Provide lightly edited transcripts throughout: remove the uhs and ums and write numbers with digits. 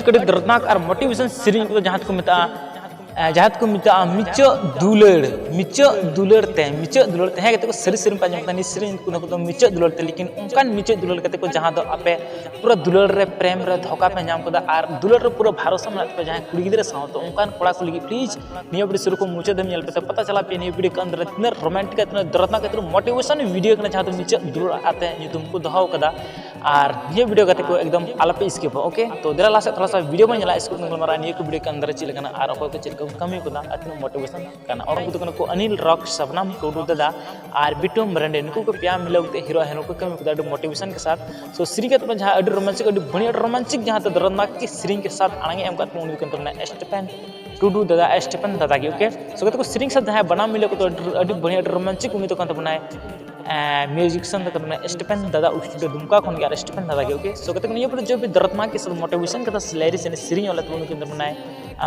कड़ी दर्दनाक और मोटिवेशन सीरीज को जहाँ को मिता मिचो दुलड़ते हैं कहते सरी सरी पाजमता नि सीरीज को मिचो दुलड़ते लेकिन उनकान मिचो दुलड़ कहते को जहाँ आपे पूरा दुलड़ रे प्रेम रे धोखा पे नाम कोदा और दुलड़ रे पूरा भरोसा में पे जहाँ कुड़ी गिद्रे साव तो उनकान कोड़ा को लगी प्लीज निया वीडियो शुरू को मुझे दम पे तो पता चला पे निया वीडियो के अंदर इतना रोमांटिक इतना दर्दनाक इतना मोटिवेशन वीडियो के जहाँ तो मिचो दुलड़ आते हैं जो तुमको दोहाव कदा और ये वीडियो कहते को एकदम आलपे स्किप हो ओके तो देरा लास्ट थोड़ा सा वीडियो में चला इसको मारा निया को वीडियो के अंदर चिलकना और अको के चिलक कमी को मोटिवेशन करना और को अनिल रॉक सबनाम टूडू दादा और बिटू मरंडे नुकु को प्यार मिलते हीरो हेरो को कमी को मोटिवेशन के साथ सो श्री के जहाँ रोमांचिक बढ़िया रोमांचिक जहाँ तो दर्दनाक की श्री के साथ आगे एम कर स्टेफन टूडू दादा स्टेफन दादा की ओके सो कहते को श्री के साथ जहाँ बना मिले को तो बढ़िया रोमांचिक उन्हीं तो बनाए म्यूजिशियन तो स्टेफन दादा स्टूडियो दुमका खन गया स्टेफन दादा के ओके सो कहते हैं ये पर जो भी दर्दनाक के साथ मोटिवेशन के साथ लैरिस यानी सीरीज वाला तो उनके अंदर बनाए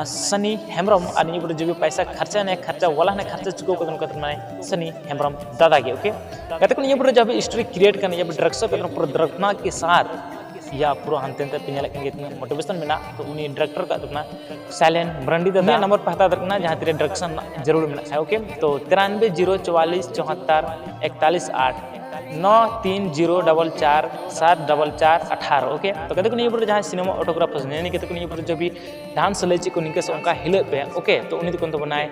सनी हेम्ब्रम और ये पर जो भी पैसा खर्चा ने खर्चा वाला ने खर्चा चुको को उनका बनाए सनी हेम्ब्रम दादा के ओके कहते हैं ये पर जो भी स्टोरी क्रिएट करने ये ड्रग्स पे पूरा दर्दनाक के साथ या पूरा हंते पे मोटिवेशन में तो उन्हीं डायरेक्टर का अपना साइलेंट ब्रंडी दादा नंबर पे हता रखना जहाँ तेरे डायरेक्शन जरूर मिला ओके तो 9304417418 9304474418 ओके तो कहते नहीं पर जहाँ सिनेमा ऑटोग्राफर्स नहीं कहते नहीं पर जो भी डांस ले को निके से उनका हिले पे ओके तो उन्हीं तो बनाए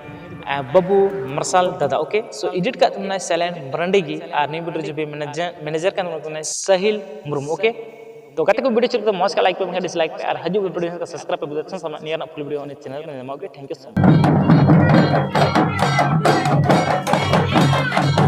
बबू मरसाल दादा ओके सो एडिट का बनाए साइलेंट ब्रंडी की और नहीं पर जो भी मैनेजर का बनाए साहिल मुर्मू ओके तो कहते को वीडियो चलते मौज का लाइक पे डिसलाइक पे और हजू वीडियो का सब्सक्राइब पे अच्छा समय नियर फुल वीडियो होने चैनल पे okay thank you so much